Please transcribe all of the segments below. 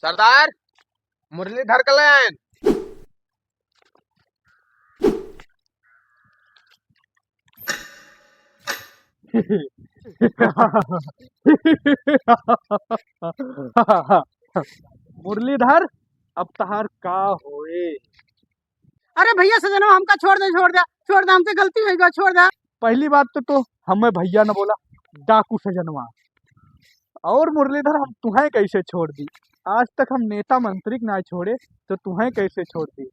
सरदार मुरलीधर कल्याण। मुरलीधर अब तहार का होए। अरे भैया सजनवा हमका छोड़ दे हमसे गलती हो गई, छोड़ दे। पहली बात तो हमें भैया न बोला, डाकू सजनवा। और मुरलीधर हम तुम्हें कैसे छोड़ दी? आज तक हम नेता मंत्री ना छोड़े तो तुम्हें कैसे छोड़ दी?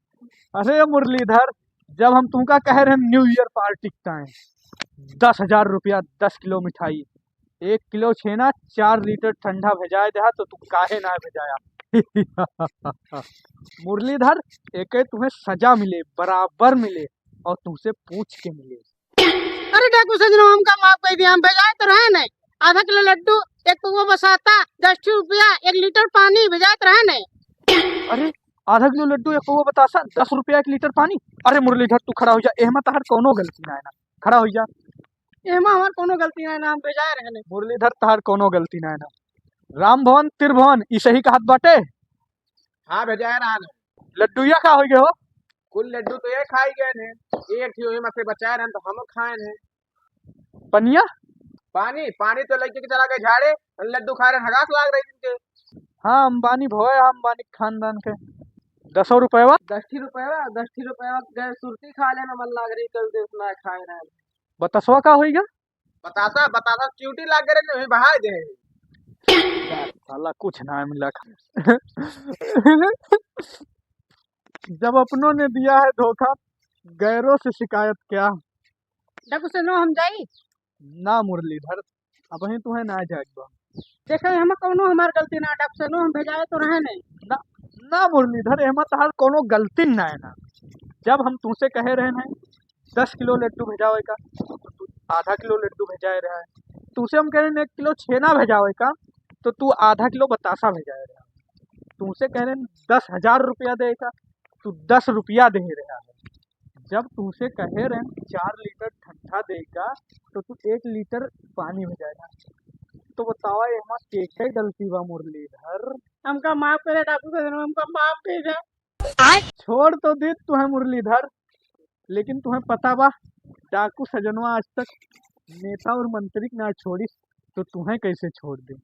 अरे मुरलीधर, जब हम तुमका कह रहे हैं न्यू ईयर पार्टी का 10,000 रुपया, 10 किलो मिठाई, 1 किलो छेना, 4 लीटर ठंडा भेजाए दे तो तुम काहे ना भेजाया? मुरलीधर, एक तुम्हें सजा मिले, बराबर मिले और तुमसे पूछ के मिले। अरे डाकू सजनवा हमका माफ कर दिया, हम भेजाए तो रहे नहीं। आधा किलो लड्डू, 1 पौवा बसाता, 10 रुपया, 1 लीटर पानी भेजाए तो रहे नहीं। अरे आधा किलो लड्डू, 1 पौवा बतासा, 10 रुपया, 1 लीटर पानी। अरे मुरलीधर तू खड़ा हो जा, एहमा तहार कोनो गलती ना है ना, खड़ा हो जा। एमा हमार कोनो गलती नहीं ना, हम भेजाए रहे नहीं। मुरलीधर तहार कोनो गलती ना है ना। राम भवन त्रिभुवन ई सही का हाथ बाटे। हाँ भेजाए रहा ने। लड्डूया का हो गए हो? कुल लड्डू तो ये खाई गए ने, एक थी वही में से बचाए रहे तो हम खाए ने। पनिया पानी पानी तो लेके के चला गए झाड़े, लड्डू खा रहे हगास लाग रही जिनके। हाँ अंबानी भोए, अंबानी खानदान के 10 रुपया। 10 रुपया गए सुरती खा लेना मन लाग रही, कल देश ना खाए रहे। बतासवा का होइगा? बतासा बतासा च्यूटी लाग गए ने, वही बहाए दे। साला कुछ ना मिला। जब अपनों ने दिया है धोखा, गैरों से शिकायत क्या? डाकू सजनवा हम जाई ना मुरलीधर, अब ही तुम्हें ना जाएगा। देखे हम कोनो हमार गलती ना। डाकू सजनवा हम भेजाए तो रहे नहीं। ना ना मुरलीधर, एमा तहार कोनो गलती ना है ना। जब हम तुमसे कहे रहे हैं 10 किलो लड्डू भेजावे का, तो तू आधा किलो लड्डू भेजाए रहा है। तुमसे हम कह रहे हैं 1 किलो छेना भेजावे का, तो तू आधा किलो बतासा भेजाए रहा है। तुमसे कह रहे हैं 10,000 रुपया देगा, तू 10 रुपया दे रहा है। जब तुमसे कहे रहे हैं 4 लीटर ठंडा देगा, तो तू 1 लीटर पानी भेजाएगा। तो बतावा एमा के गलती बा मुरलीधर? हमका माफ करे डाकू सजनवा, हमका माफ कर दे। छोड़ तो दे तुम्हें मुरलीधर, लेकिन तुम्हें पता बा डाकू सजनवा आज तक नेता और मंत्री ना छोड़ी, तो तुम्हें कैसे छोड़ दे?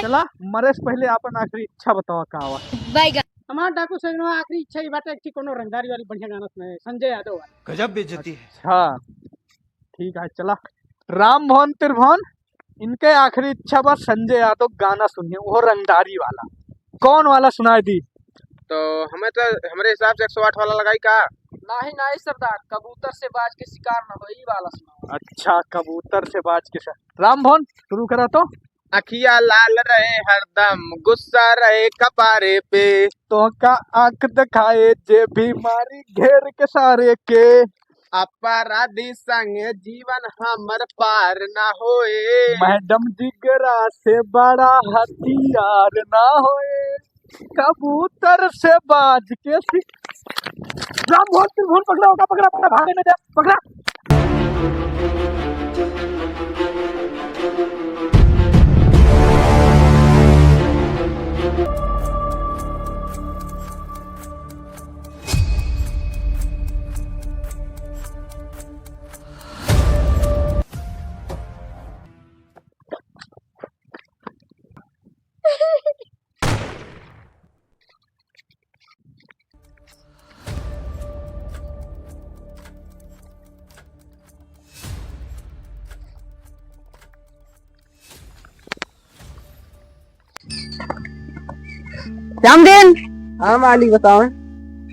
चला मरे से पहले अपन आखिरी इच्छा बतावा का हुआ। हमार डाकू सजनवा आखिरी इच्छा ही बात है कि कोनो रंगदारी वाली बढ़िया गाना सुनाए, संजय यादव वाला। गजब बेइज्जती है। अच्छा ठीक है, चला राम भवन त्रिभुवन इनके आखिरी इच्छा बा संजय यादव गाना सुनिए, वो रंगदारी वाला। कौन वाला सुनाई दी? तो हमें तो हमारे हिसाब से 108 वाला लगाई का। नहीं सरदार, कबूतर से बाज के शिकार न हो, ई वाला सुनाओ। अच्छा कबूतर से बाज के साथ राम भवन शुरू करा तो। अखिया लाल रहे हरदम, गुस्सा रहे कपारे पे, तो का आंख दिखाए जे बीमारी घेर के सारे के, अपराधी संग जीवन हमर पार ना होए, मैडम जिगरा से बड़ा हथियार ना होए, कबूतर से बाज के राम भवन त्रिभुवन पकड़ा होगा, पकड़ा पकड़ा भागे न जा, पकड़ा। रामदेन। हाँ मालिक बताओ।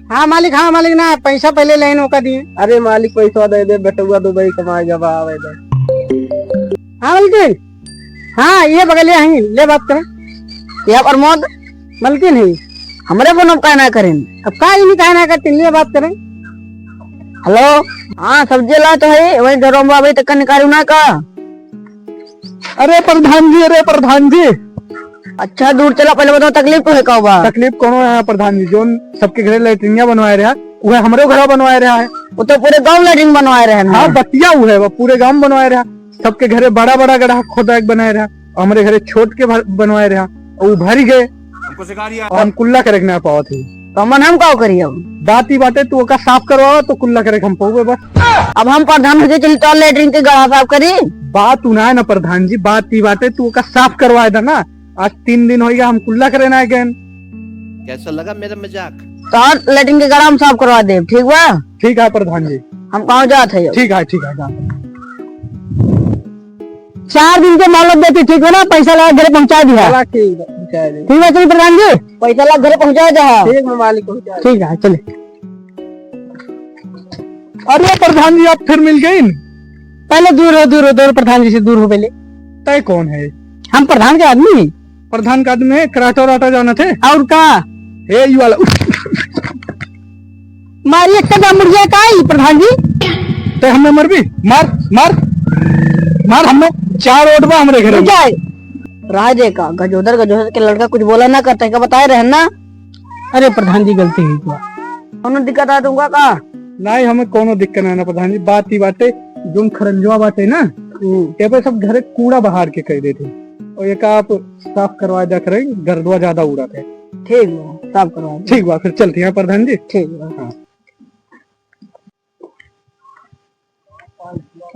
हाँ मालिक ना पैसा पहले लेन होका दिए। अरे मालिक पैसा दे दे, बेटुआ दुबई कमाए जब आवे दे। हाँ मलकिन, हाँ ये बगलिया ही ले बात करें। क्या प्रमोद मलकिन ही हमरे को नब कहना करें। अब का नहीं कहना करते, ले बात करें। हेलो हाँ सब्जी ला तो है वही घरों में अभी तक निकालू ना का। अरे प्रधान जी अच्छा दूर चला, पहले बताओ तकलीफ तो है का बा? तकलीफ कौन है प्रधान जी? जो सबके घरे लैट्रिनिया बनवाए रहा वह हमरे घर बनवाए रहा है। वो तो पूरे गांव लैट्रिन बनवाए रहे हैं। हाँ बतिया हुआ है, वो पूरे गांव बनवाए रहा। सबके घरे बड़ा बड़ा गड्ढा खोदा बनाए रहा, हमारे घरे छोट के बनवाए रहा, वो भर गए। आपको सिखा दिया। और हम कुल्ला करे ना पाओ थे। तो हम का करिए अब? बात ही बातें तू ओका साफ करवाओ तो कुल्ला करे हम पाओगे बस। अब हम प्रधान हो चली तो लेटरिन के गड़ा साफ करी। बात तू ना है ना प्रधान जी, बात ही बातें तू ओका साफ करवाए था ना। आज 3 दिन हो गया हम कुल्ला करे ना गए। कैसा लगा मेरा मजाक? तो लेटरिन के गड़ा हम साफ करवा दे, ठीक बा? ठीक है प्रधान जी। हम कहाँ जाते हैं? ठीक है ठीक है। 4 दिन के मोहलत देती, ठीक है ना? पैसा लगा घरे पहुँचा दिया। ठीक है चलिए प्रधान जी, पैसा लगा घरे पहुँचा दिया। ठीक है मालिक पहुंचा। ठीक है चले। अरे प्रधान जी आप फिर मिल गए। पहले दूर प्रधान जी से दूर हो पहले। तय कौन है? हम प्रधान के आदमी। प्रधान का आदमी है, कराटा वराटा जाना थे। और कहा हे यू वाला मारी एक कदम मुड़ गया का ही प्रधान जी। ते हमें मर भी मार मार मार। हमें 4 ओटवा हमारे घर में जाए राजे का गजोदर के लड़का कुछ बोला ना करते का बताए रहे ना। अरे प्रधान जी गलती हुई क्या? कौन दिक्कत है तुमका का? नहीं हमें कोनो दिक्कत नहीं ना प्रधान जी। बात ही बाटे जो खरंजवा बाटे ना ये पे सब घरे कूड़ा बहार के कह देते और एक आप साफ करवा जा करे, गर्दवा ज्यादा उड़ा थे। ठीक बा, साफ करवा दे। ठीक बा फिर चलते हैं प्रधान जी। ठीक बा। हाँ।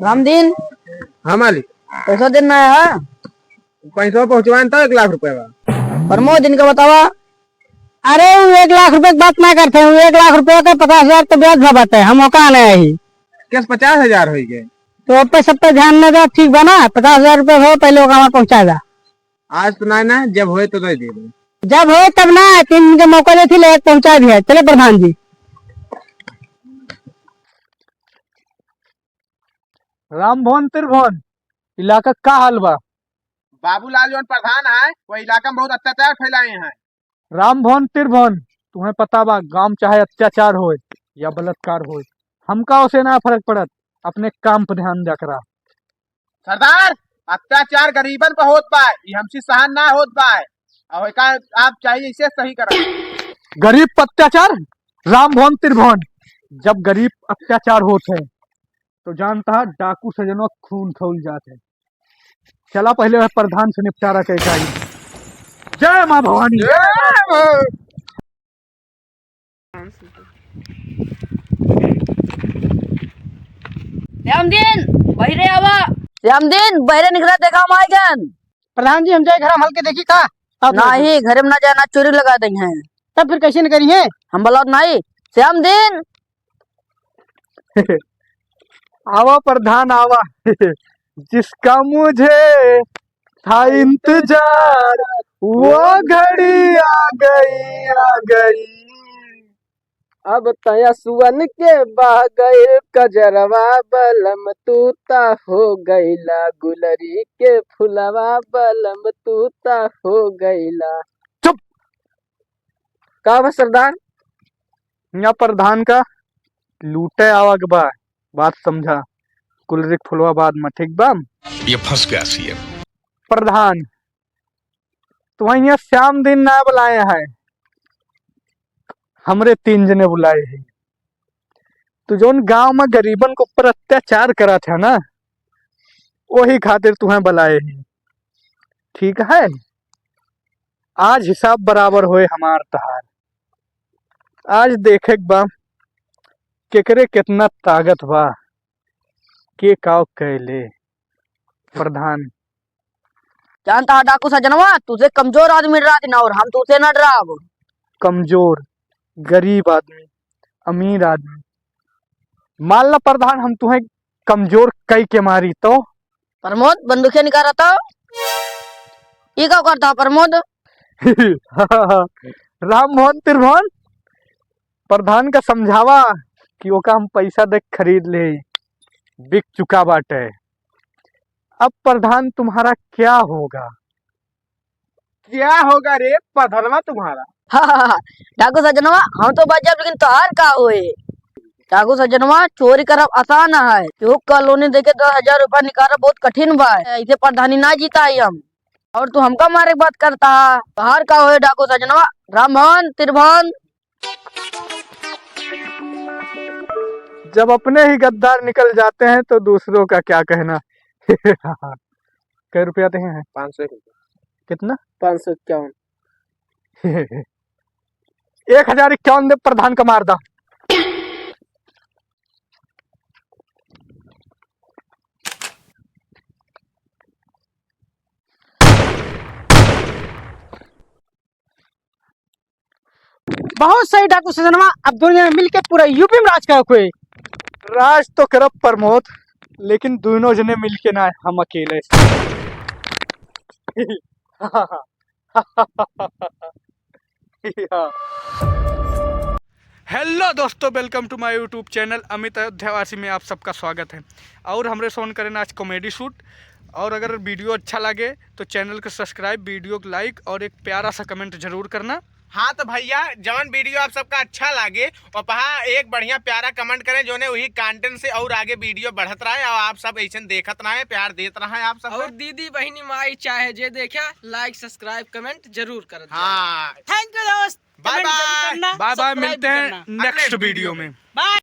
रामदीन हाँ मालिक, पैसा देना है? पैसा पहुँचवाए तो 1 लाख रुपए बा। प्रमोद दिन का बतावा। अरे 1 लाख रुपए की बात ना करते हैं, 1 लाख रुपए का 50,000 तो ब्याज भरते हैं। हम कहाँ नहीं आई कैसे 50,000 हो गए? तो पे सब पे ध्यान न दे, ठीक बना? 50,000 रुपए हो पहले हमारे पहुँचा दा। आज तो नहीं ना, जब होए तो नहीं दे दे। जब हो तब ना, 3 दिन के मौका देती ले पहुँचा दिया। चले प्रधान जी। राम भवन त्रिभुवन इलाका का हाल बा? बाबूलाल जो प्रधान है वो इलाका में बहुत अत्याचार फैलाए हैं। राम भवन त्रिभुवन तुम्हें पता बा गांव चाहे अत्याचार हो या बलात्कार हो, हमका उसे ना फर्क पड़त। अपने काम पर ध्यान दिया करा। सरदार अत्याचार गरीबन पर होत पाए, ये हमसे सहन ना होत पाए और एका आप चाहिए इसे सही करा। गरीब पर अत्याचार? राम भवन त्रिभुवन जब गरीब अत्याचार होते हैं तो जानता है डाकू सजनों खून खौल जाते। चला पहले प्रधान से निपटारा कैसा ही। जय माँ भवानी। श्यामदीन बहिरे आवा। श्यामदीन बहिरे निकला देखा हम आए गन। प्रधान जी हम जाए घर हम हल्के देखी का? नहीं घरे में ना जाना, चोरी लगा देंगे। तब फिर कैसे न करिए? हम बोला नहीं। श्यामदीन आवा प्रधान आवा। जिसका मुझे था इंतजार वो घड़ी आ गई। अब तया सुवन के बह गए कजरवा बलम तूता हो गईला, गुलरी के फुलवा बलम तूता हो गईला। चुप। का बा सरदार? यहाँ प्रधान का लूटे आवा के बा, बात समझा। कुलरिक फुलवा बाद में, ठीक बा? ये फंस गया सीएम। प्रधान तुम्हें यहाँ श्याम दिन ना बुलाए हैं, हमरे 3 जने बुलाए हैं। तू जोन गांव में गरीबन को ऊपर अत्याचार करा था ना, वही खातिर तुम्हें बुलाए हैं, ठीक है? आज हिसाब बराबर होए हमार तहार। आज देखे बा केकरे कितना ताकत बा, के काव कैले। प्रधान जानता है डाकू सजनवा तुझे कमजोर आदमी डरा ना, और हम तुझे न डराव। कमजोर, गरीब आदमी, अमीर आदमी, मान ला प्रधान हम तुम्हें कमजोर कई के मारी तो? प्रमोद बंदूक निकाल रहा था, ये क्या करता प्रमोद? राम मोहन त्रिभुवन प्रधान का समझावा कि ओका हम पैसा दे खरीद ले, बिक चुका बाटे। अब प्रधान तुम्हारा क्या होगा? क्या होगा रे पधरवा तुम्हारा? डाकू सजनवा हम तो बच जाब, लेकिन तोहार का होए? डाकू सजनवा चोरी करब आसान है, चौक कॉलोनी देके 10,000 रुपया निकाल बहुत कठिन बा। इसे प्रधानी ना जीता है हम, और तू हमका मारे बात करता है। तोहार का होए डाकू सजनवा? राम भवन त्रिभुवन जब अपने ही गद्दार निकल जाते हैं तो दूसरों का क्या कहना। कै रुपया हैं? 500 कितना? 551। 1051 दे प्रधान का मारदा। बहुत सही डाकू सजनवा, अब दोनों मिल के पूरा यूपी में राज करो कोई। राज तो करब प्रमोद, लेकिन दोनों जने मिलके ना, हम अकेले। हेलो दोस्तों, welcome to my YouTube channel Amit Ayodhyavasi में आप सबका स्वागत है। और हमरे सोन करें आज कॉमेडी शूट। और अगर वीडियो अच्छा लगे तो चैनल को सब्सक्राइब, वीडियो को लाइक और एक प्यारा सा कमेंट जरूर करना। हाँ तो भैया, जवन वीडियो आप सबका अच्छा लगे और पहा एक बढ़िया प्यारा कमेंट करें, जो ने वही कंटेंट से और आगे वीडियो बढ़त रहा है और आप सब ऐसे देखत रहे, प्यार देत रहे आप सब। और दीदी बहनी माई चाहे जे देखा, लाइक सब्सक्राइब कमेंट जरूर कर। हाँ, थैंक यू दोस्त। Bye bye. बाय बाय, मिलते हैं नेक्स्ट वीडियो में। बाय।